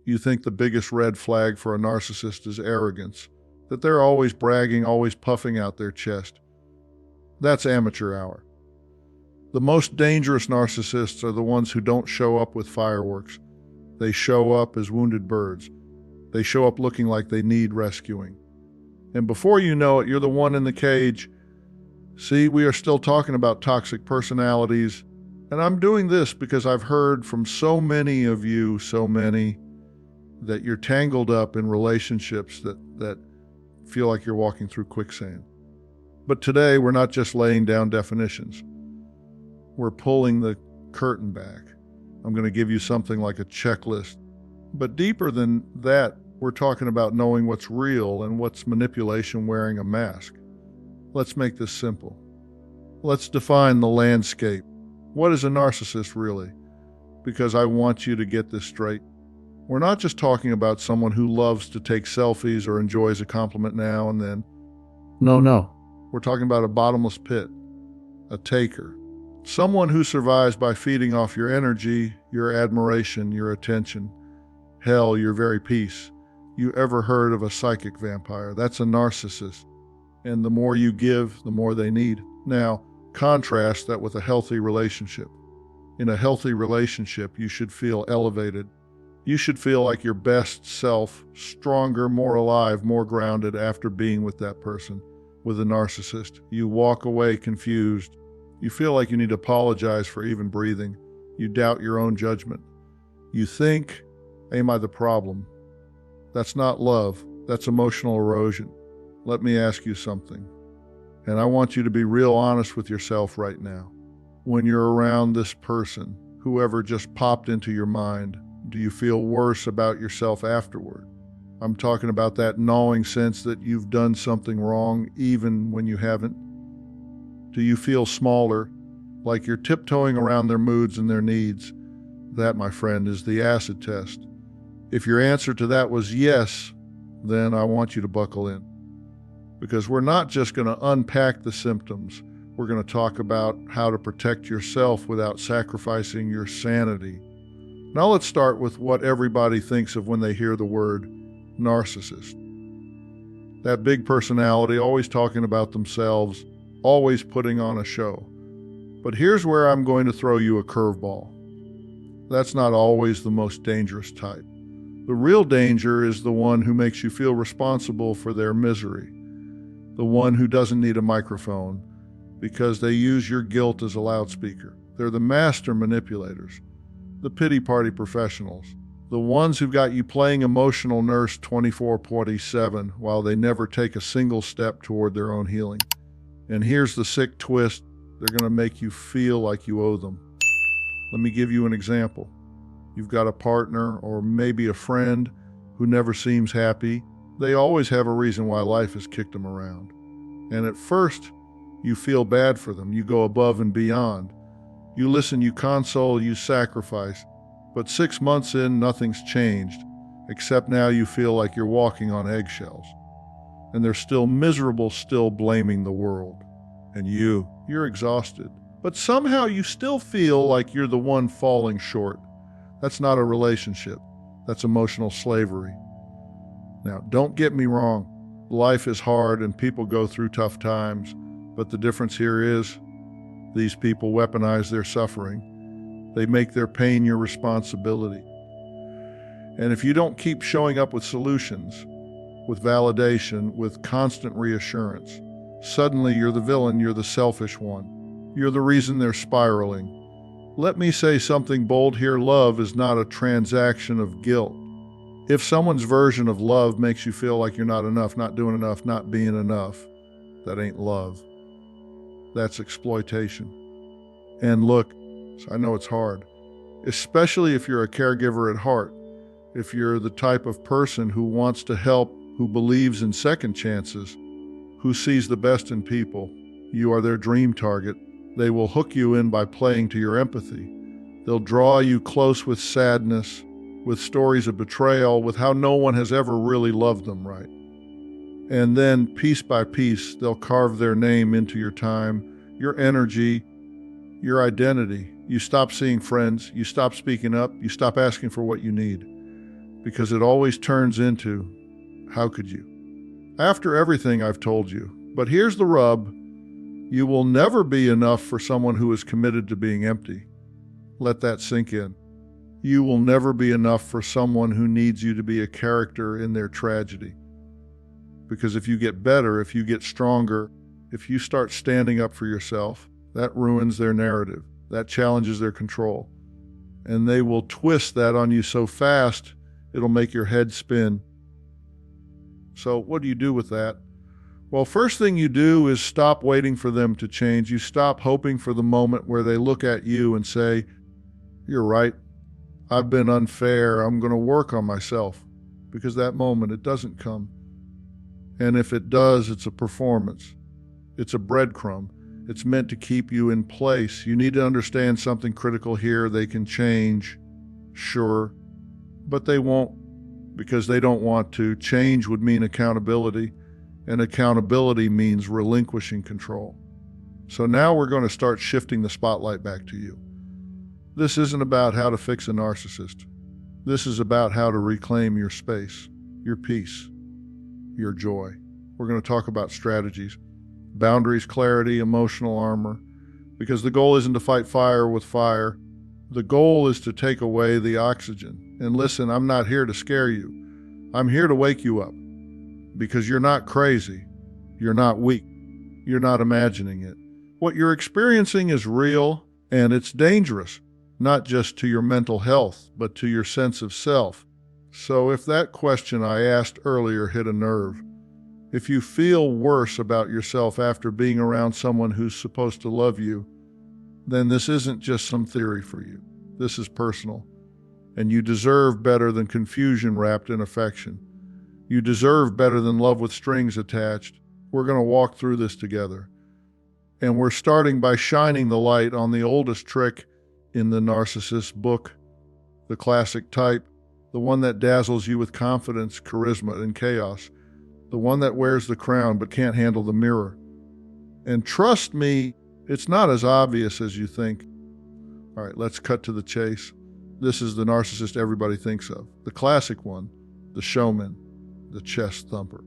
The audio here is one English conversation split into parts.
You think the biggest red flag for a narcissist is arrogance, that they're always bragging, always puffing out their chest. That's amateur hour. The most dangerous narcissists are the ones who don't show up with fireworks. They show up as wounded birds. They show up looking like they need rescuing. And before you know it, you're the one in the cage. See, we are still talking about toxic personalities. And I'm doing this because I've heard from so many of you, that you're tangled up in relationships that feel like you're walking through quicksand. But today, we're not just laying down definitions. We're pulling the curtain back. I'm going to give you something like a checklist. But deeper than that, we're talking about knowing what's real and what's manipulation wearing a mask. Let's make this simple. Let's define the landscape. What is a narcissist really? Because I want you to get this straight. We're not just talking about someone who loves to take selfies or enjoys a compliment now and then. No. We're talking about a bottomless pit, a taker. Someone who survives by feeding off your energy, your admiration, your attention. Hell, your very peace. You ever heard of a psychic vampire? That's a narcissist. And the more you give, the more they need. Now, contrast that with a healthy relationship. In a healthy relationship, you should feel elevated. You should feel like your best self, stronger, more alive, more grounded after being with that person. With a narcissist, you walk away confused. You feel like you need to apologize for even breathing. You doubt your own judgment. You think, am I the problem? That's not love. That's emotional erosion. Let me ask you something. And I want you to be real honest with yourself right now. When you're around this person, whoever just popped into your mind, do you feel worse about yourself afterward? I'm talking about that gnawing sense that you've done something wrong even when you haven't. Do you feel smaller, like you're tiptoeing around their moods and their needs? That, my friend, is the acid test. If your answer to that was yes, then I want you to buckle in. Because we're not just going to unpack the symptoms. We're going to talk about how to protect yourself without sacrificing your sanity. Now let's start with what everybody thinks of when they hear the word narcissist. That big personality, always talking about themselves, always putting on a show. But here's where I'm going to throw you a curveball. That's not always the most dangerous type. The real danger is the one who makes you feel responsible for their misery. The one who doesn't need a microphone because they use your guilt as a loudspeaker. They're the master manipulators, the pity party professionals, the ones who got you playing emotional nurse 24/7 while they never take a single step toward their own healing. And here's the sick twist, they're going to make you feel like you owe them. Let me give you an example. You've got a partner or maybe a friend who never seems happy. They always have a reason why life has kicked them around. And at first, you feel bad for them. You go above and beyond. You listen, you console, you sacrifice. But 6 months in, nothing's changed, except now you feel like you're walking on eggshells. And they're still miserable, still blaming the world. And you're exhausted. But somehow you still feel like you're the one falling short. That's not a relationship. That's emotional slavery. Now, don't get me wrong. Life is hard and people go through tough times. But the difference here is these people weaponize their suffering. They make their pain your responsibility. And if you don't keep showing up with solutions, with validation, with constant reassurance, suddenly you're the villain, you're the selfish one. You're the reason they're spiraling. Let me say something bold here. Love is not a transaction of guilt. If someone's version of love makes you feel like you're not enough, not doing enough, not being enough, that ain't love. That's exploitation. And look, I know it's hard, especially if you're a caregiver at heart, if you're the type of person who wants to help, who believes in second chances, who sees the best in people. You are their dream target. They will hook you in by playing to your empathy. They'll draw you close with sadness, with stories of betrayal, with how no one has ever really loved them right. And then, piece by piece, they'll carve their name into your time, your energy, your identity. You stop seeing friends, you stop speaking up, you stop asking for what you need. because it always turns into, how could you? After everything I've told you. But here's the rub. You will never be enough for someone who is committed to being empty. Let that sink in. You will never be enough for someone who needs you to be a character in their tragedy. Because if you get better, if you get stronger, if you start standing up for yourself, that ruins their narrative. That challenges their control. And they will twist that on you so fast, it'll make your head spin. So what do you do with that? Well, first thing you do is stop waiting for them to change. You stop hoping for the moment where they look at you and say, "You're right. I've been unfair. I'm going to work on myself." Because that moment, it doesn't come. And if it does, it's a performance. It's a breadcrumb. It's meant to keep you in place. You need to understand something critical here. They can change, sure, but they won't, because they don't want to. Change would mean accountability, and accountability means relinquishing control. So now we're going to start shifting the spotlight back to you. This isn't about how to fix a narcissist. This is about how to reclaim your space, your peace, your joy. We're going to talk about strategies, boundaries, clarity, emotional armor, because the goal isn't to fight fire with fire. The goal is to take away the oxygen. And listen, I'm not here to scare you. I'm here to wake you up, because you're not crazy. You're not weak. You're not imagining it. What you're experiencing is real, and it's dangerous, not just to your mental health, but to your sense of self. So if that question I asked earlier hit a nerve, if you feel worse about yourself after being around someone who's supposed to love you, then this isn't just some theory for you. This is personal. And you deserve better than confusion wrapped in affection. You deserve better than love with strings attached. We're going to walk through this together. And we're starting by shining the light on the oldest trick in the Narcissist book, the classic type, the one that dazzles you with confidence, charisma, and chaos, the one that wears the crown but can't handle the mirror. And trust me, it's not as obvious as you think. All right, let's cut to the chase. This is the narcissist everybody thinks of, the classic one, the showman, the chest thumper.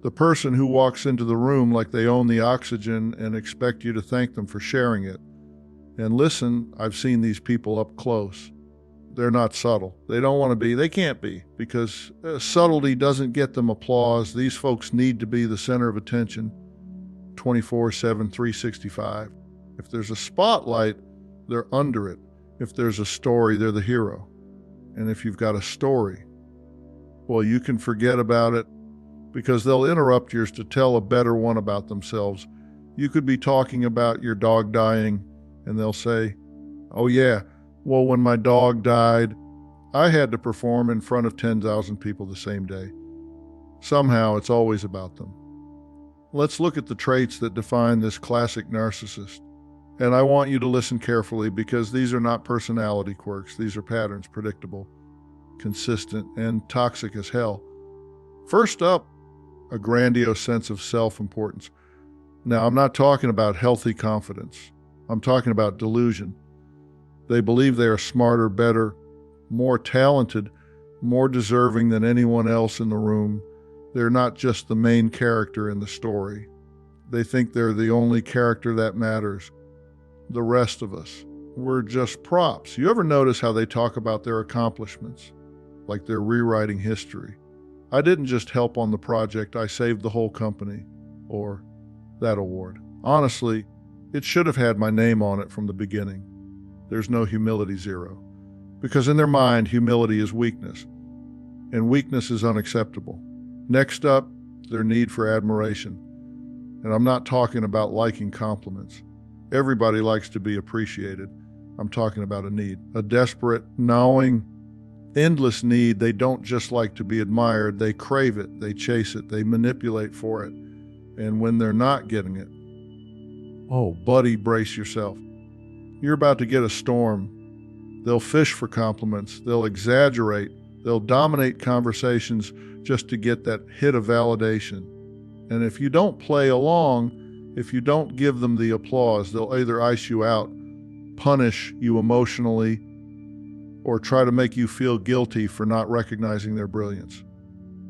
The person who walks into the room like they own the oxygen and expect you to thank them for sharing it. And listen, I've seen these people up close. They're not subtle. They don't want to be. They can't be, because subtlety doesn't get them applause. These folks need to be the center of attention 24/7, 365. If there's a spotlight, they're under it. If there's a story, they're the hero. And if you've got a story, well, you can forget about it, because they'll interrupt yours to tell a better one about themselves. You could be talking about your dog dying, and they'll say, "Oh yeah, well, when my dog died, I had to perform in front of 10,000 people the same day." Somehow, it's always about them. Let's look at the traits that define this classic narcissist. And I want you to listen carefully, because these are not personality quirks. These are patterns, predictable, consistent, and toxic as hell. First up, a grandiose sense of self-importance. Now, I'm not talking about healthy confidence. I'm talking about delusion. They believe they are smarter, better, more talented, more deserving than anyone else in the room. They're not just the main character in the story. They think they're the only character that matters. The rest of us, we're just props. You ever notice how they talk about their accomplishments? Like they're rewriting history. "I didn't just help on the project, I saved the whole company." Or, "That award. Honestly, it should have had my name on it from the beginning." There's no humility zero. Because in their mind, humility is weakness. And weakness is unacceptable. Next up, their need for admiration. And I'm not talking about liking compliments. Everybody likes to be appreciated. I'm talking about a need. A desperate, gnawing, endless need. They don't just like to be admired. They crave it. They chase it. They manipulate for it. And when they're not getting it, oh, buddy, brace yourself. You're about to get a storm. They'll fish for compliments. They'll exaggerate. They'll dominate conversations just to get that hit of validation. And if you don't play along, if you don't give them the applause, they'll either ice you out, punish you emotionally, or try to make you feel guilty for not recognizing their brilliance.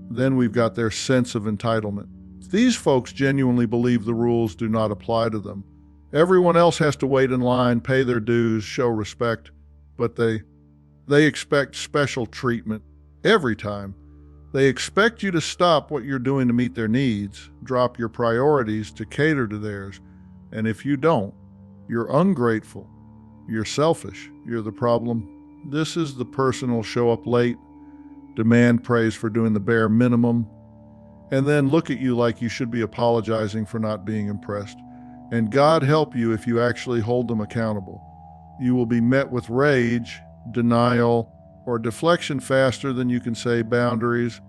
Then we've got their sense of entitlement. These folks genuinely believe the rules do not apply to them. Everyone else has to wait in line, pay their dues, show respect, but they expect special treatment every time. They expect you to stop what you're doing to meet their needs, drop your priorities to cater to theirs, and if you don't, you're ungrateful, you're selfish, you're the problem. This is the person who'll show up late, demand praise for doing the bare minimum, and then look at you like you should be apologizing for not being impressed. And God help you if you actually hold them accountable. You will be met with rage, denial, or deflection faster than you can say boundaries,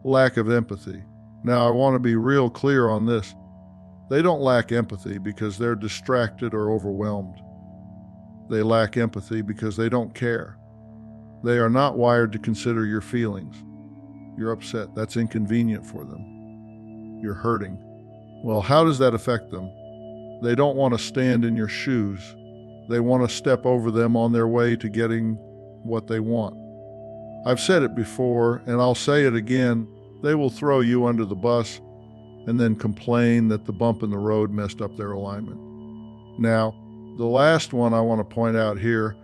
lack of empathy. Now, I want to be real clear on this. They don't lack empathy because they're distracted or overwhelmed. They lack empathy because they don't care. They are not wired to consider your feelings. You're upset. That's inconvenient for them. You're hurting. Well, how does that affect them? They don't want to stand in your shoes. They want to step over them on their way to getting what they want. I've said it before, and I'll say it again. They will throw you under the bus and then complain that the bump in the road messed up their alignment. Now, the last one I want to point out here,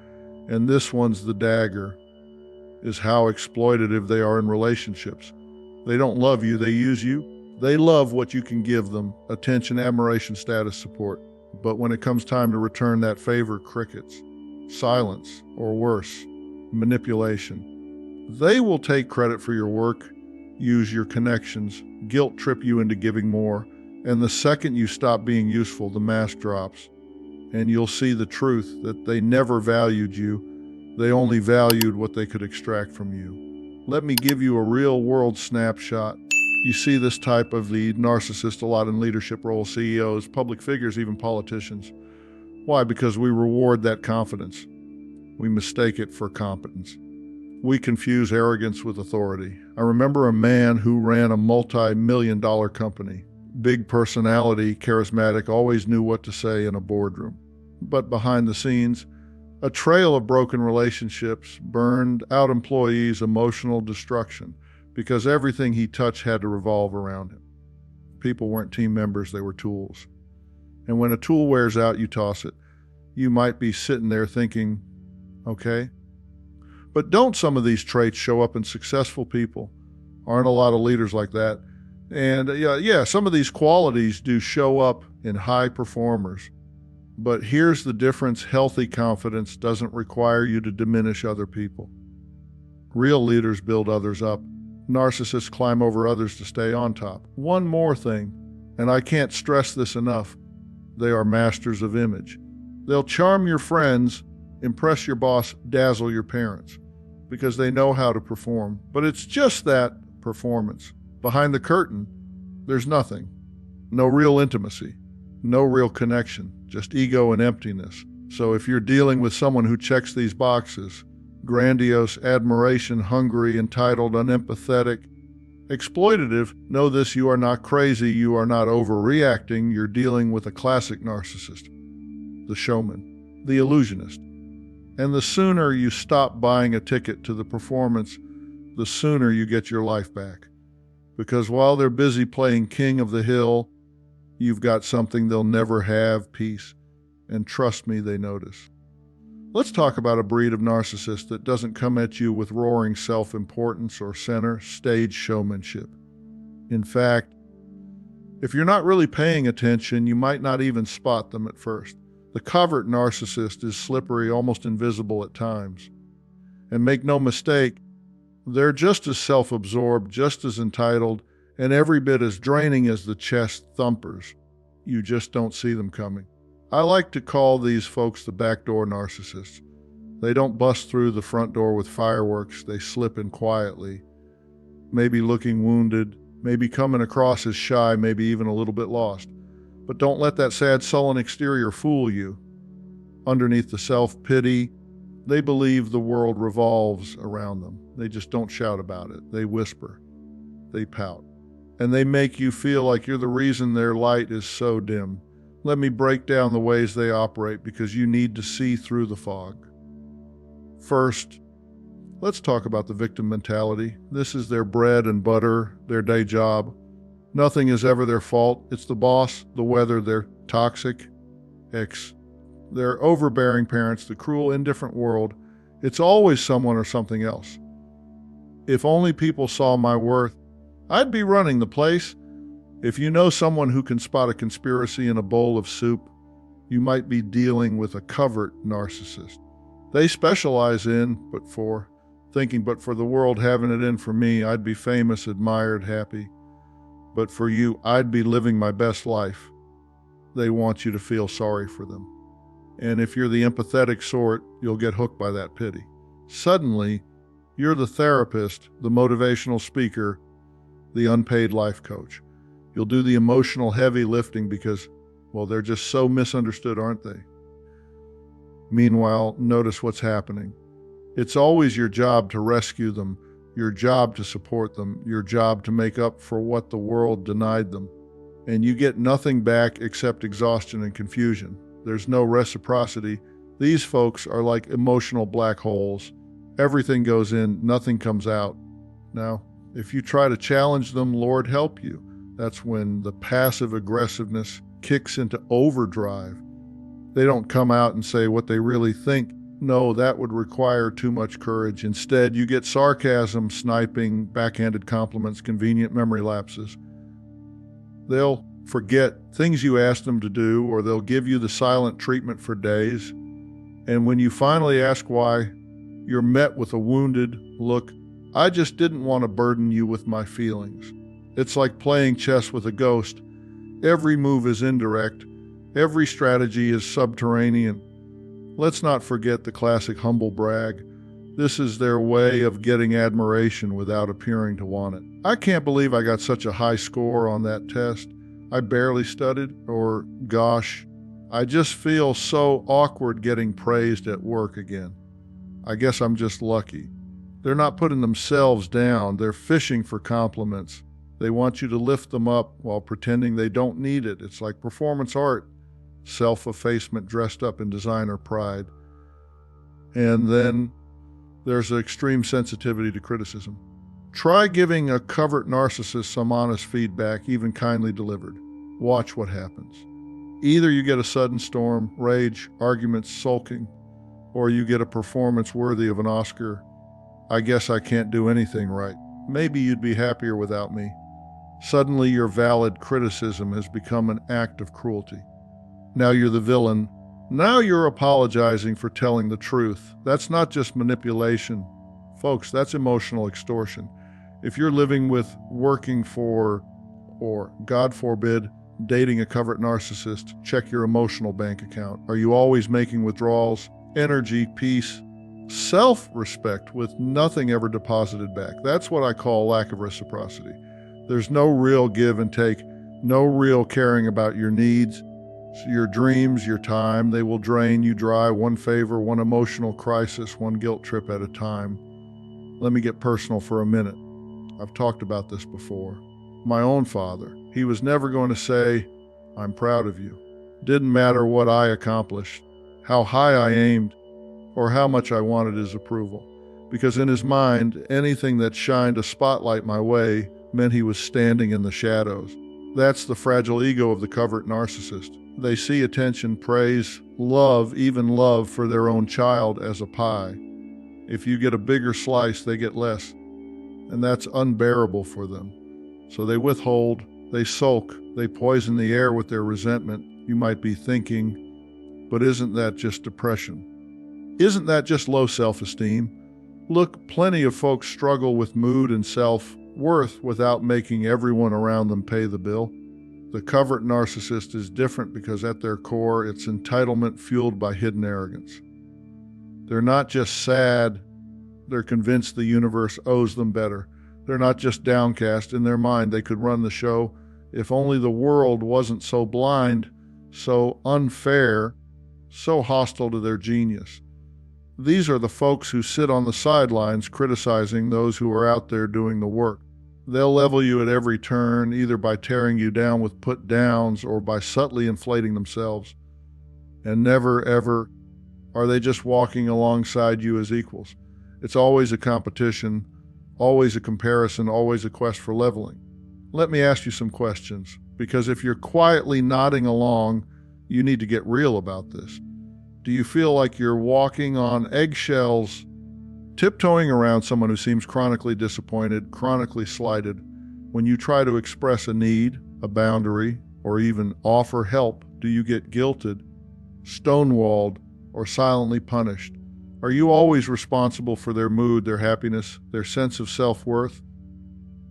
and this one's the dagger, is how exploitative they are in relationships. They don't love you, they use you. They love what you can give them, attention, admiration, status, support. But when it comes time to return that favor, crickets, silence, or worse, manipulation. They will take credit for your work, use your connections, guilt trip you into giving more, and the second you stop being useful, the mask drops, and you'll see the truth that they never valued you. They only valued what they could extract from you. Let me give you a real-world snapshot. You see this type of the narcissist a lot in leadership roles, CEOs, public figures, even politicians. Why? Because we reward that confidence. We mistake it for competence. We confuse arrogance with authority. I remember a man who ran a multi-million-dollar company. Big personality, charismatic, always knew what to say in a boardroom. But behind the scenes, a trail of broken relationships, burned out employees, emotional destruction, because everything he touched had to revolve around him. People weren't team members, they were tools. And when a tool wears out, you toss it. You might be sitting there thinking, okay. But don't some of these traits show up in successful people? Aren't a lot of leaders like that? And yeah, some of these qualities do show up in high performers. But here's the difference. Healthy confidence doesn't require you to diminish other people. Real leaders build others up. Narcissists climb over others to stay on top. One more thing, and I can't stress this enough, they are masters of image. They'll charm your friends, impress your boss, dazzle your parents, because they know how to perform. But it's just that performance. Behind the curtain, there's nothing. No real intimacy, no real connection, just ego and emptiness. So if you're dealing with someone who checks these boxes, grandiose, admiration, hungry, entitled, unempathetic, exploitative, know this: you are not crazy, you are not overreacting, you're dealing with a classic narcissist, the showman, the illusionist. And the sooner you stop buying a ticket to the performance, the sooner you get your life back. Because while they're busy playing king of the hill, you've got something they'll never have: peace. And trust me, they notice. Let's talk about a breed of narcissist that doesn't come at you with roaring self-importance or center stage showmanship. In fact, if you're not really paying attention, you might not even spot them at first. The covert narcissist is slippery, almost invisible at times. And make no mistake, they're just as self-absorbed, just as entitled, and every bit as draining as the chest thumpers. You just don't see them coming. I like to call these folks the backdoor narcissists. They don't bust through the front door with fireworks. They slip in quietly, maybe looking wounded, maybe coming across as shy, maybe even a little bit lost. But don't let that sad, sullen exterior fool you. Underneath the self-pity, they believe the world revolves around them. They just don't shout about it. They whisper. They pout. And they make you feel like you're the reason their light is so dim. Let me break down the ways they operate, because you need to see through the fog. First, Let's talk about the victim mentality. This is their bread and butter, their day job. Nothing is ever their fault. It's the boss, the weather, their toxic ex, their overbearing parents, the cruel, indifferent world. It's always someone or something else. If only people saw my worth, I'd be running the place. If you know someone who can spot a conspiracy in a bowl of soup, you might be dealing with a covert narcissist. They specialize in, but for the world having it in for me, I'd be famous, admired, happy. But for you, I'd be living my best life. They want you to feel sorry for them. And if you're the empathetic sort, you'll get hooked by that pity. Suddenly, you're the therapist, the motivational speaker, the unpaid life coach. You'll do the emotional heavy lifting because, well, they're just so misunderstood, aren't they? Meanwhile, notice what's happening. It's always your job to rescue them, your job to support them, your job to make up for what the world denied them. And you get nothing back except exhaustion and confusion. There's no reciprocity. These folks are like emotional black holes. Everything goes in, nothing comes out. Now, if you try to challenge them, Lord help you. That's when the passive aggressiveness kicks into overdrive. They don't come out and say what they really think. No, that would require too much courage. Instead, you get sarcasm, sniping, backhanded compliments, convenient memory lapses. They'll forget things you asked them to do, or they'll give you the silent treatment for days. And when you finally ask why, you're met with a wounded look. I just didn't want to burden you with my feelings. It's like playing chess with a ghost. Every move is indirect. Every strategy is subterranean. Let's not forget the classic humble brag. This is their way of getting admiration without appearing to want it. I can't believe I got such a high score on that test. I barely studied, or gosh, I just feel so awkward getting praised at work again. I guess I'm just lucky. They're not putting themselves down. They're fishing for compliments. They want you to lift them up while pretending they don't need it. It's like performance art, self-effacement dressed up in designer pride. And then there's an extreme sensitivity to criticism. Try giving a covert narcissist some honest feedback, even kindly delivered. Watch what happens. Either you get a sudden storm, rage, arguments, sulking, or you get a performance worthy of an Oscar. I guess I can't do anything right. Maybe you'd be happier without me. Suddenly your valid criticism has become an act of cruelty. Now you're the villain. Now you're apologizing for telling the truth. That's not just manipulation. Folks, that's emotional extortion. If you're living with, working for, or, God forbid, dating a covert narcissist, check your emotional bank account. Are you always making withdrawals? Energy, peace, self-respect with nothing ever deposited back. That's what I call lack of reciprocity. There's no real give and take, no real caring about your needs, your dreams, your time. They will drain you dry, one favor, one emotional crisis, one guilt trip at a time. Let me get personal for a minute. I've talked about this before. My own father, he was never going to say, I'm proud of you. Didn't matter what I accomplished, how high I aimed, or how much I wanted his approval. Because in his mind, anything that shined a spotlight my way meant he was standing in the shadows. That's the fragile ego of the covert narcissist. They see attention, praise, love, even love for their own child as a pie. If you get a bigger slice, they get less. And that's unbearable for them. So they withhold, they sulk, they poison the air with their resentment. You might be thinking, but isn't that just depression? Isn't that just low self-esteem? Look, plenty of folks struggle with mood and self-worth without making everyone around them pay the bill. The covert narcissist is different because at their core, it's entitlement fueled by hidden arrogance. They're not just sad, they're convinced the universe owes them better. They're not just downcast. In their mind, they could run the show if only the world wasn't so blind, so unfair, so hostile to their genius. These are the folks who sit on the sidelines criticizing those who are out there doing the work. They'll level you at every turn, either by tearing you down with put-downs or by subtly inflating themselves. And never, ever are they just walking alongside you as equals. It's always a competition, always a comparison, always a quest for leveling. Let me ask you some questions, because if you're quietly nodding along, you need to get real about this. Do you feel like you're walking on eggshells, tiptoeing around someone who seems chronically disappointed, chronically slighted? When you try to express a need, a boundary, or even offer help, do you get guilted, stonewalled, or silently punished? Are you always responsible for their mood, their happiness, their sense of self-worth?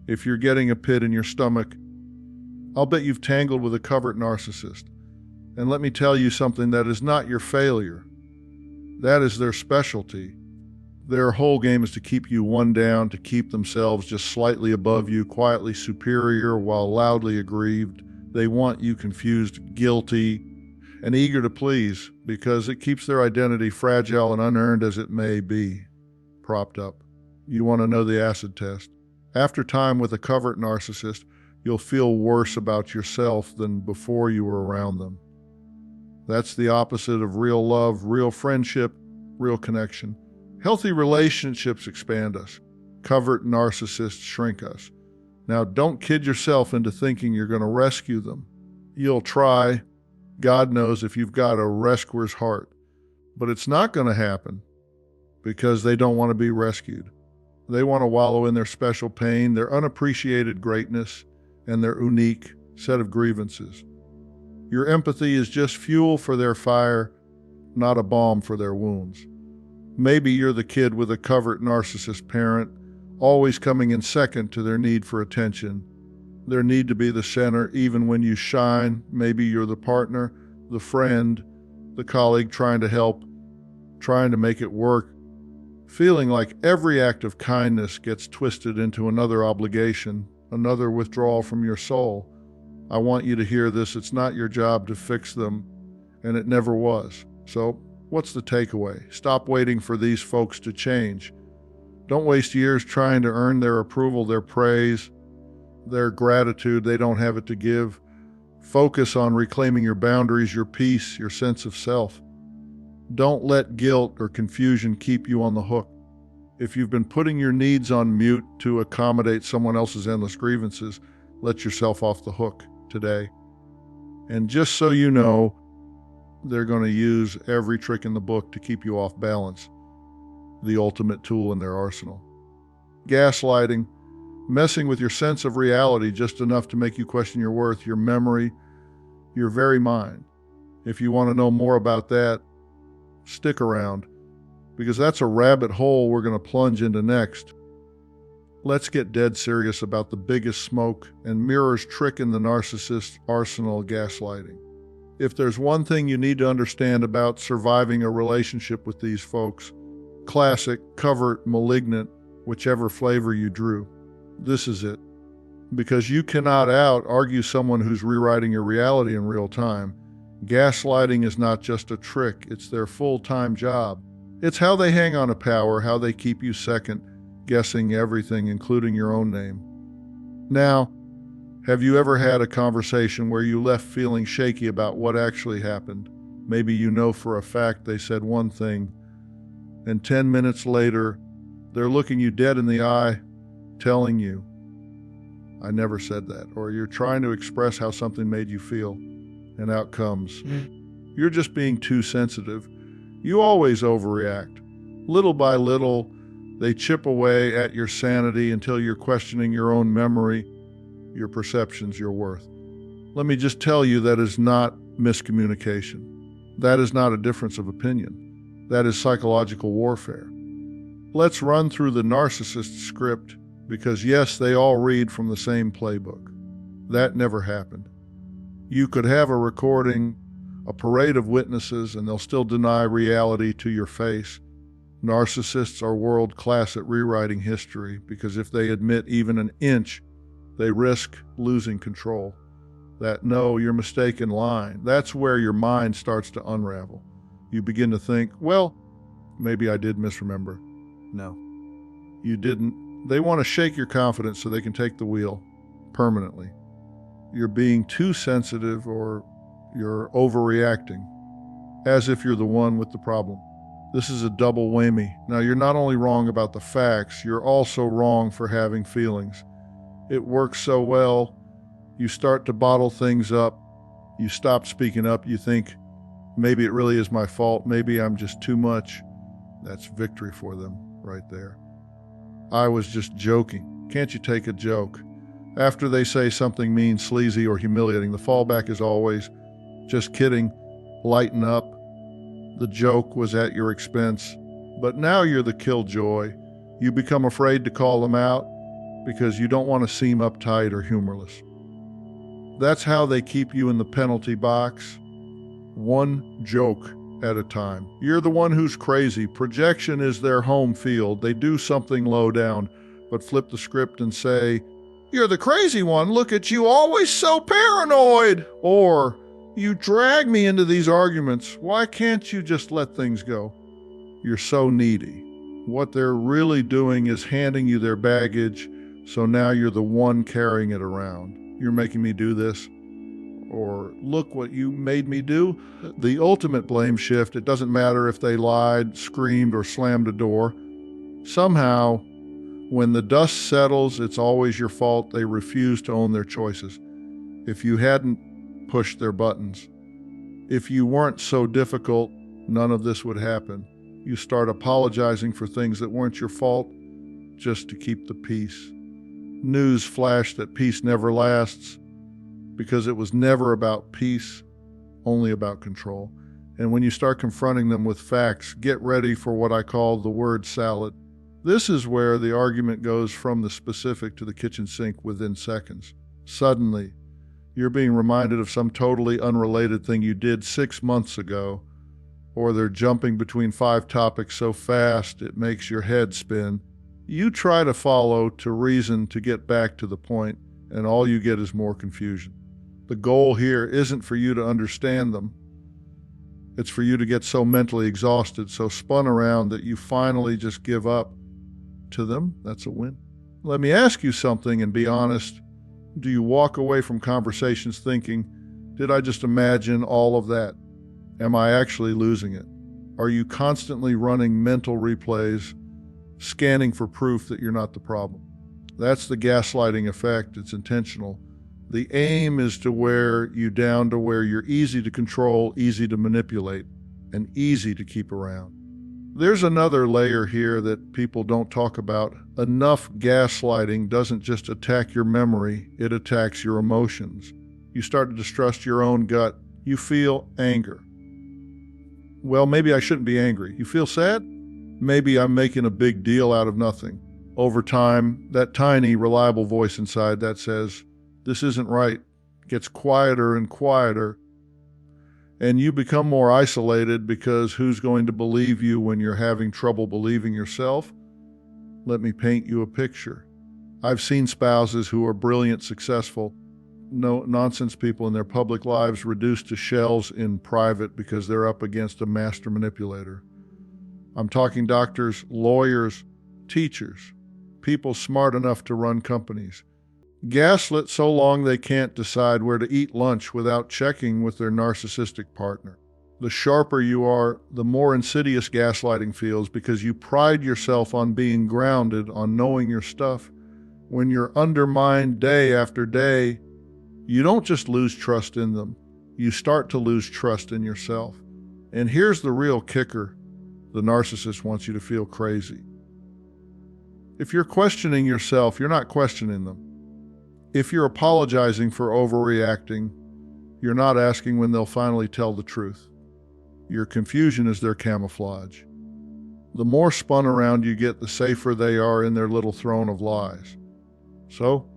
If you're getting a pit in your stomach, I'll bet you've tangled with a covert narcissist. And let me tell you something, that is not your failure. That is their specialty. Their whole game is to keep you one down, to keep themselves just slightly above you, quietly superior while loudly aggrieved. They want you confused, guilty, and eager to please, because it keeps their identity, fragile and unearned as it may be, propped up. You want to know the acid test? After time with a covert narcissist, you'll feel worse about yourself than before you were around them. That's the opposite of real love, real friendship, real connection. Healthy relationships expand us. Covert narcissists shrink us. Now, don't kid yourself into thinking you're going to rescue them. You'll try. God knows if you've got a rescuer's heart. But it's not going to happen because they don't want to be rescued. They want to wallow in their special pain, their unappreciated greatness, and their unique set of grievances. Your empathy is just fuel for their fire, not a balm for their wounds. Maybe you're the kid with a covert narcissist parent, always coming in second to their need for attention, their need to be the center even when you shine. Maybe you're the partner, the friend, the colleague trying to help, trying to make it work, feeling like every act of kindness gets twisted into another obligation, another withdrawal from your soul. I want you to hear this. It's not your job to fix them, and it never was. So, what's the takeaway? Stop waiting for these folks to change. Don't waste years trying to earn their approval, their praise, their gratitude. They don't have it to give. Focus on reclaiming your boundaries, your peace, your sense of self. Don't let guilt or confusion keep you on the hook. If you've been putting your needs on mute to accommodate someone else's endless grievances, let yourself off the hook today. And just so you know, they're going to use every trick in the book to keep you off balance, the ultimate tool in their arsenal. Gaslighting, messing with your sense of reality just enough to make you question your worth, your memory, your very mind. If you want to know more about that, stick around, because that's a rabbit hole we're going to plunge into next. Let's get dead serious about the biggest smoke and mirrors trick in the narcissist's arsenal, gaslighting. If there's one thing you need to understand about surviving a relationship with these folks, classic, covert, malignant, whichever flavor you drew, this is it. Because you cannot out-argue someone who's rewriting your reality in real time. Gaslighting is not just a trick, it's their full-time job. It's how they hang on to power, how they keep you second, guessing everything, including your own name. Now, have you ever had a conversation where you left feeling shaky about what actually happened? Maybe you know for a fact they said one thing, and 10 minutes later, they're looking you dead in the eye, telling you, I never said that. Or you're trying to express how something made you feel, and out comes, you're just being too sensitive. You always overreact. Little by little, they chip away at your sanity until you're questioning your own memory, your perceptions, your worth. Let me just tell you, that is not miscommunication. That is not a difference of opinion. That is psychological warfare. Let's run through the narcissist script, because yes, they all read from the same playbook. That never happened. You could have a recording, a parade of witnesses, and they'll still deny reality to your face. Narcissists are world-class at rewriting history, because if they admit even an inch, they risk losing control. That "no, you're mistaken" line, that's where your mind starts to unravel. You begin to think, well, maybe I did misremember. No, you didn't. They want to shake your confidence so they can take the wheel permanently. You're being too sensitive, or you're overreacting, as if you're the one with the problem. This is a double whammy. Now, you're not only wrong about the facts, you're also wrong for having feelings. It works so well, you start to bottle things up. You stop speaking up. You think, maybe it really is my fault. Maybe I'm just too much. That's victory for them right there. I was just joking. Can't you take a joke? After they say something mean, sleazy, or humiliating, the fallback is always, just kidding, lighten up. The joke was at your expense. But now you're the killjoy. You become afraid to call them out because you don't want to seem uptight or humorless. That's how they keep you in the penalty box, one joke at a time. You're the one who's crazy. Projection is their home field. They do something low down, but flip the script and say, "You're the crazy one. Look at you, always so paranoid." Or, "You drag me into these arguments. Why can't you just let things go? You're so needy." What they're really doing is handing you their baggage, so now you're the one carrying it around. "You're making me do this," or "Look what you made me do." The ultimate blame shift. It doesn't matter if they lied, screamed, or slammed a door. Somehow, when the dust settles, it's always your fault. They refuse to own their choices. If you hadn't pushed their buttons, if you weren't so difficult, none of this would happen. You start apologizing for things that weren't your fault just to keep the peace. News flash that peace never lasts, because it was never about peace, only about control. And when you start confronting them with facts, get ready for what I call the word salad. This is where the argument goes from the specific to the kitchen sink within seconds. Suddenly, you're being reminded of some totally unrelated thing you did 6 months ago, or they're jumping between 5 topics so fast it makes your head spin. You try to follow, to reason, to get back to the point, and all you get is more confusion. The goal here isn't for you to understand them. It's for you to get so mentally exhausted, so spun around that you finally just give up. To them, that's a win. Let me ask you something and be honest. Do you walk away from conversations thinking, did I just imagine all of that? Am I actually losing it? Are you constantly running mental replays, scanning for proof that you're not the problem? That's the gaslighting effect. It's intentional. The aim is to wear you down to where you're easy to control, easy to manipulate, and easy to keep around. There's another layer here that people don't talk about. Enough gaslighting doesn't just attack your memory, it attacks your emotions. You start to distrust your own gut. You feel anger. Well, maybe I shouldn't be angry. You feel sad? Maybe I'm making a big deal out of nothing. Over time, that tiny, reliable voice inside that says, this isn't right, gets quieter and quieter. And you become more isolated because who's going to believe you when you're having trouble believing yourself? Let me paint you a picture. I've seen spouses who are brilliant, successful, no nonsense people in their public lives reduced to shells in private because they're up against a master manipulator. I'm talking doctors, lawyers, teachers, people smart enough to run companies. Gaslit so long they can't decide where to eat lunch without checking with their narcissistic partner. The sharper you are, the more insidious gaslighting feels because you pride yourself on being grounded, on knowing your stuff. When you're undermined day after day, you don't just lose trust in them, you start to lose trust in yourself. And here's the real kicker. The narcissist wants you to feel crazy. If you're questioning yourself, you're not questioning them. If you're apologizing for overreacting, you're not asking when they'll finally tell the truth. Your confusion is their camouflage. The more spun around you get, the safer they are in their little throne of lies. So,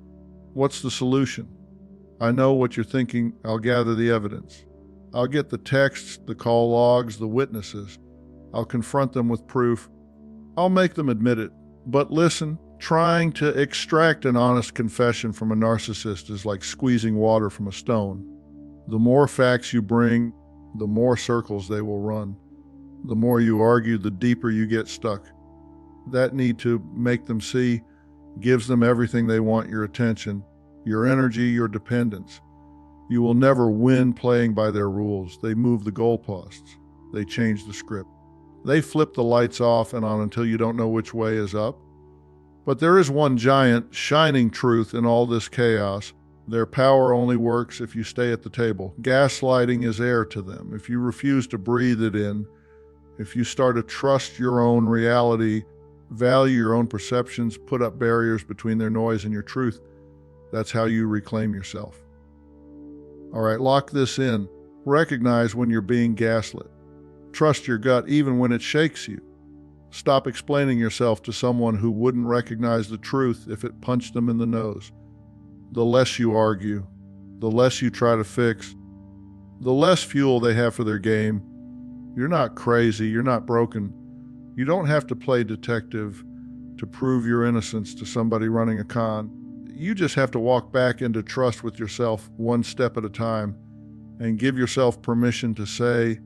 what's the solution? I know what you're thinking. I'll gather the evidence. I'll get the texts, the call logs, the witnesses. I'll confront them with proof. I'll make them admit it. But listen, trying to extract an honest confession from a narcissist is like squeezing water from a stone. The more facts you bring, the more circles they will run. The more you argue, the deeper you get stuck. That need to make them see gives them everything they want: your attention, your energy, your dependence. You will never win playing by their rules. They move the goalposts. They change the script. They flip the lights off and on until you don't know which way is up. But there is one giant, shining truth in all this chaos. Their power only works if you stay at the table. Gaslighting is air to them. If you refuse to breathe it in, if you start to trust your own reality, value your own perceptions, put up barriers between their noise and your truth, that's how you reclaim yourself. All right, lock this in. Recognize when you're being gaslit. Trust your gut even when it shakes you. Stop explaining yourself to someone who wouldn't recognize the truth if it punched them in the nose. The less you argue, the less you try to fix, the less fuel they have for their game. You're not crazy, you're not broken. You don't have to play detective to prove your innocence to somebody running a con. You just have to walk back into trust with yourself one step at a time and give yourself permission to say,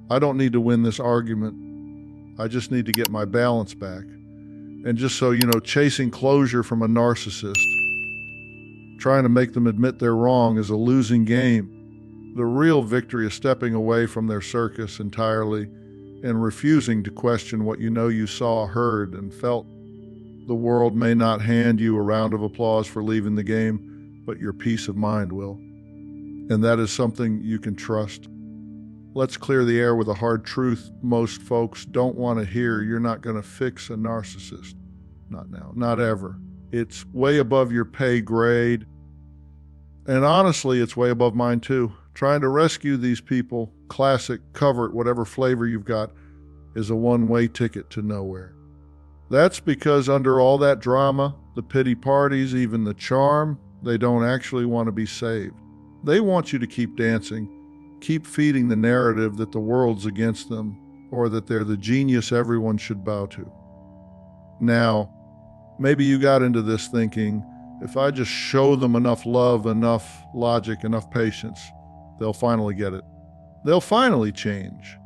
I don't need to win this argument. I just need to get my balance back. And just so you know, chasing closure from a narcissist, trying to make them admit they're wrong, is a losing game. The real victory is stepping away from their circus entirely and refusing to question what you know you saw, heard, and felt. The world may not hand you a round of applause for leaving the game, but your peace of mind will. And that is something you can trust. Let's clear the air with a hard truth most folks don't want to hear. You're not going to fix a narcissist. Not now, not ever. It's way above your pay grade. And honestly, it's way above mine too. Trying to rescue these people, classic, covert, whatever flavor you've got, is a one-way ticket to nowhere. That's because under all that drama, the pity parties, even the charm, they don't actually want to be saved. They want you to keep dancing, keep feeding the narrative that the world's against them, or that they're the genius everyone should bow to. Now, maybe you got into this thinking, if I just show them enough love, enough logic, enough patience, they'll finally get it. They'll finally change.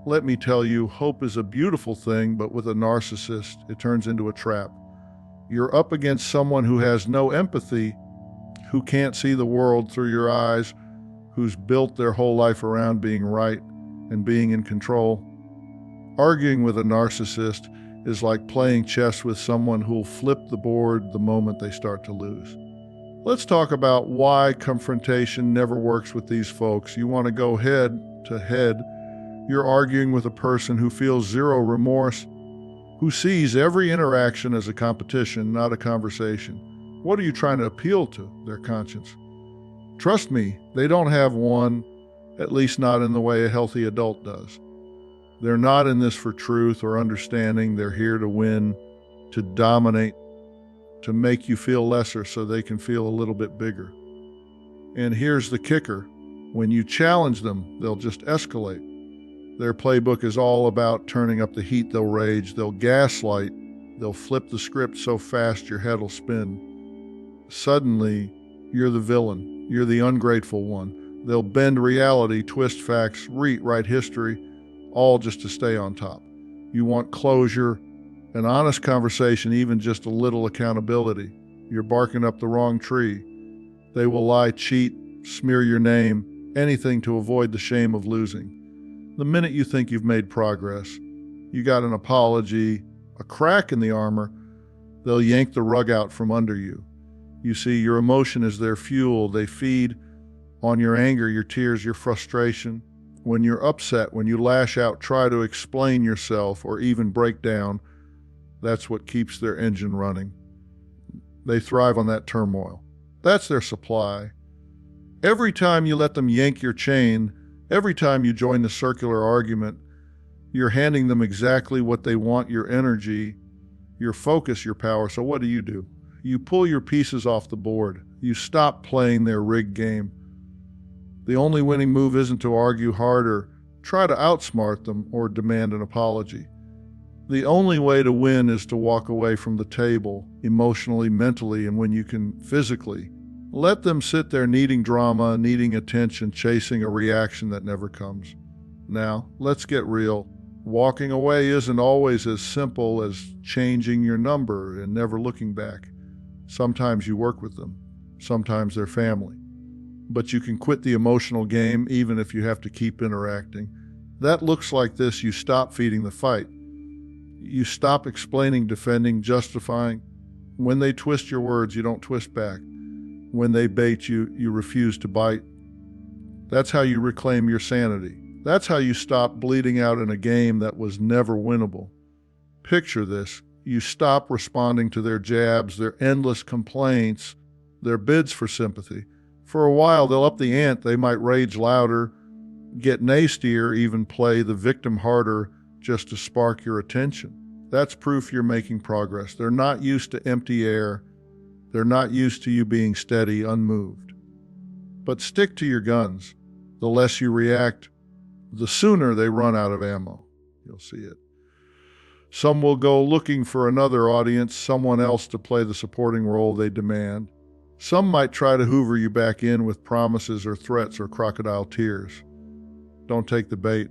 Let me tell you, hope is a beautiful thing, but with a narcissist, it turns into a trap. You're up against someone who has no empathy, who can't see the world through your eyes, who's built their whole life around being right and being in control. Arguing with a narcissist is like playing chess with someone who'll flip the board the moment they start to lose. Let's talk about why confrontation never works with these folks. You want to go head to head. You're arguing with a person who feels zero remorse, who sees every interaction as a competition, not a conversation. What are you trying to appeal to? Their conscience. Trust me, they don't have one, at least not in the way a healthy adult does. They're not in this for truth or understanding. They're here to win, to dominate, to make you feel lesser so they can feel a little bit bigger. And here's the kicker. When you challenge them, they'll just escalate. Their playbook is all about turning up the heat. They'll rage, they'll gaslight, they'll flip the script so fast your head will spin. Suddenly, you're the villain. You're the ungrateful one. They'll bend reality, twist facts, rewrite history, all just to stay on top. You want closure, an honest conversation, even just a little accountability. You're barking up the wrong tree. They will lie, cheat, smear your name, anything to avoid the shame of losing. The minute you think you've made progress, you got an apology, a crack in the armor, they'll yank the rug out from under you. You see, your emotion is their fuel. They feed on your anger, your tears, your frustration. When you're upset, when you lash out, try to explain yourself or even break down, that's what keeps their engine running. They thrive on that turmoil. That's their supply. Every time you let them yank your chain, every time you join the circular argument, you're handing them exactly what they want, your energy, your focus, your power. So what do? You pull your pieces off the board. You stop playing their rigged game. The only winning move isn't to argue harder, try to outsmart them, or demand an apology. The only way to win is to walk away from the table, emotionally, mentally, and when you can, physically. Let them sit there needing drama, needing attention, chasing a reaction that never comes. Now, let's get real. Walking away isn't always as simple as changing your number and never looking back. Sometimes you work with them. Sometimes they're family. But you can quit the emotional game even if you have to keep interacting. That looks like this. You stop feeding the fight. You stop explaining, defending, justifying. When they twist your words, you don't twist back. When they bait you, you refuse to bite. That's how you reclaim your sanity. That's how you stop bleeding out in a game that was never winnable. Picture this. You stop responding to their jabs, their endless complaints, their bids for sympathy. For a while, they'll up the ante. They might rage louder, get nastier, even play the victim harder just to spark your attention. That's proof you're making progress. They're not used to empty air. They're not used to you being steady, unmoved. But stick to your guns. The less you react, the sooner they run out of ammo. You'll see it. Some will go looking for another audience, someone else to play the supporting role they demand. Some might try to hoover you back in with promises or threats or crocodile tears. Don't take the bait.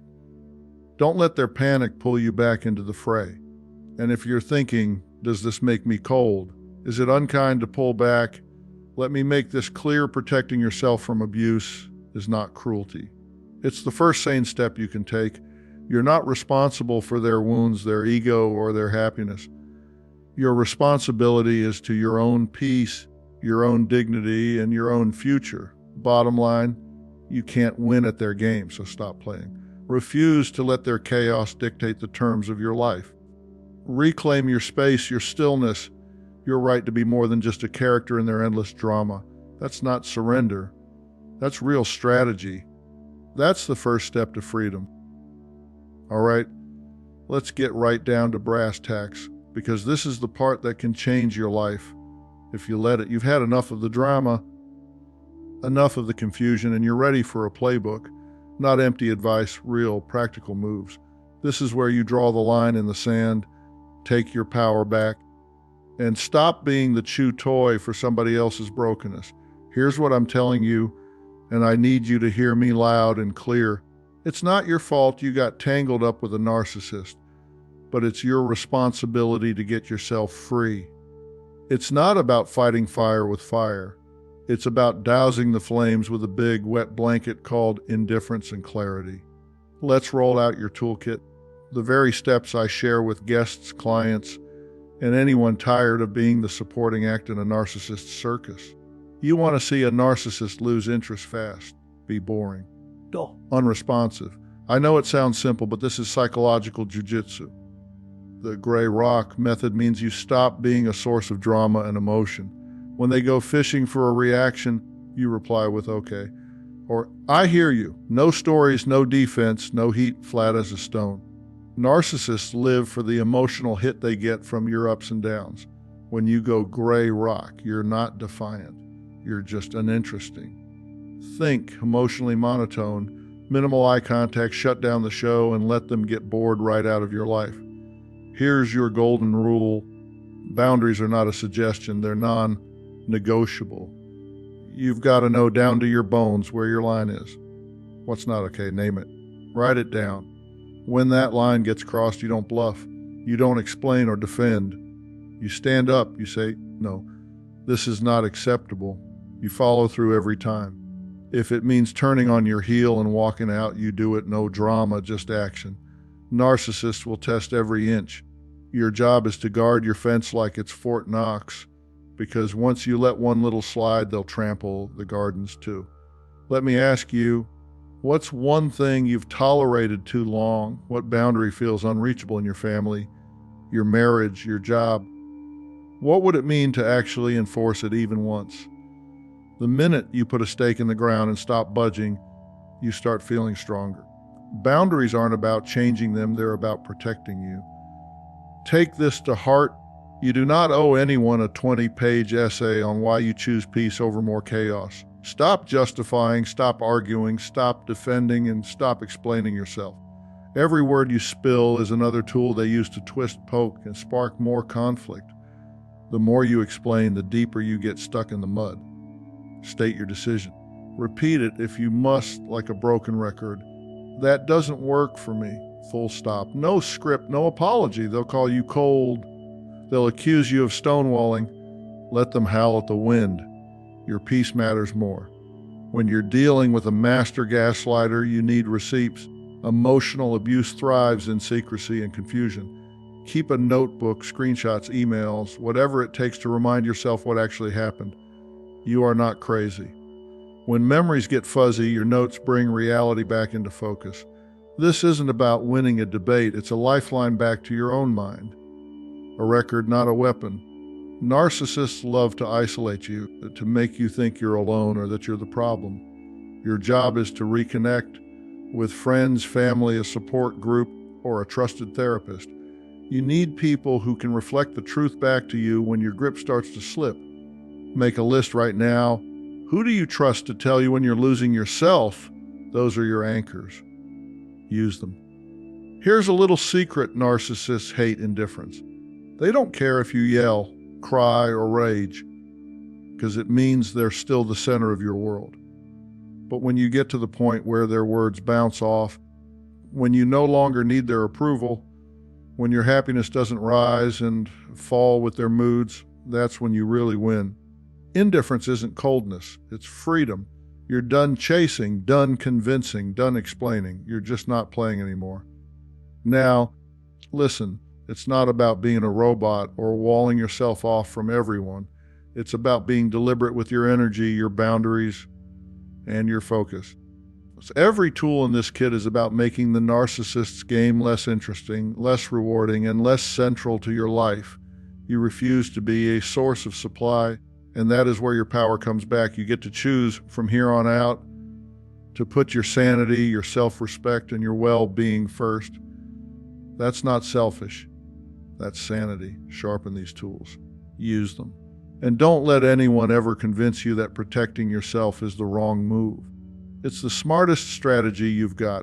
Don't let their panic pull you back into the fray. And if you're thinking, does this make me cold? Is it unkind to pull back? Let me make this clear: protecting yourself from abuse is not cruelty. It's the first sane step you can take. You're not responsible for their wounds, their ego, or their happiness. Your responsibility is to your own peace, your own dignity, and your own future. Bottom line, you can't win at their game, so stop playing. Refuse to let their chaos dictate the terms of your life. Reclaim your space, your stillness, your right to be more than just a character in their endless drama. That's not surrender. That's real strategy. That's the first step to freedom. All right, let's get right down to brass tacks, because this is the part that can change your life if you let it. You've had enough of the drama, enough of the confusion, and you're ready for a playbook, not empty advice, real practical moves. This is where you draw the line in the sand, take your power back, and stop being the chew toy for somebody else's brokenness. Here's what I'm telling you, and I need you to hear me loud and clear. It's not your fault you got tangled up with a narcissist, but it's your responsibility to get yourself free. It's not about fighting fire with fire. It's about dousing the flames with a big, wet blanket called indifference and clarity. Let's roll out your toolkit, the very steps I share with guests, clients, and anyone tired of being the supporting act in a narcissist circus. You want to see a narcissist lose interest fast, be boring, dull, unresponsive. I know it sounds simple, but this is psychological jujitsu. The gray rock method means you stop being a source of drama and emotion. When they go fishing for a reaction, you reply with okay, or I hear you. No stories, no defense, no heat, flat as a stone. Narcissists live for the emotional hit they get from your ups and downs. When you go gray rock, you're not defiant. You're just uninteresting. Think emotionally monotone, minimal eye contact, shut down the show, and let them get bored right out of your life. Here's your golden rule. Boundaries are not a suggestion, they're non-negotiable. You've got to know down to your bones where your line is. What's not okay? Name it. Write it down. When that line gets crossed, you don't bluff. You don't explain or defend. You stand up, you say, no, this is not acceptable. You follow through every time. If it means turning on your heel and walking out, you do it. No drama, just action. Narcissists will test every inch. Your job is to guard your fence like it's Fort Knox, because once you let one little slide, they'll trample the gardens too. Let me ask you, what's one thing you've tolerated too long? What boundary feels unreachable in your family, your marriage, your job? What would it mean to actually enforce it even once? The minute you put a stake in the ground and stop budging, you start feeling stronger. Boundaries aren't about changing them, they're about protecting you. Take this to heart. You do not owe anyone a 20-page essay on why you choose peace over more chaos. Stop justifying, stop arguing, stop defending, and stop explaining yourself. Every word you spill is another tool they use to twist, poke, and spark more conflict. The more you explain, the deeper you get stuck in the mud. State your decision. Repeat it if you must, like a broken record. That doesn't work for me. Full stop. No script, no apology. They'll call you cold. They'll accuse you of stonewalling. Let them howl at the wind. Your peace matters more. When you're dealing with a master gaslighter, you need receipts, Emotional abuse thrives in secrecy and confusion. Keep a notebook, screenshots, emails, whatever it takes to remind yourself what actually happened. You are not crazy. When memories get fuzzy, your notes bring reality back into focus. This isn't about winning a debate, it's a lifeline back to your own mind. A record, not a weapon. Narcissists love to isolate you, to make you think you're alone or that you're the problem. Your job is to reconnect with friends, family, a support group, or a trusted therapist. You need people who can reflect the truth back to you when your grip starts to slip. Make a list right now. Who do you trust to tell you when you're losing yourself? Those are your anchors. Use them. Here's a little secret: narcissists hate indifference. They don't care if you yell, cry, or rage, because it means they're still the center of your world. But when you get to the point where their words bounce off, when you no longer need their approval, when your happiness doesn't rise and fall with their moods, that's when you really win. Indifference isn't coldness, it's freedom. You're done chasing, done convincing, done explaining. You're just not playing anymore. Now, listen, it's not about being a robot or walling yourself off from everyone. It's about being deliberate with your energy, your boundaries, and your focus. So every tool in this kit is about making the narcissist's game less interesting, less rewarding, and less central to your life. You refuse to be a source of supply, and that is where your power comes back. You get to choose from here on out to put your sanity, your self-respect, and your well-being first. That's not selfish. That's sanity. Sharpen these tools. Use them. And don't let anyone ever convince you that protecting yourself is the wrong move. It's the smartest strategy you've got.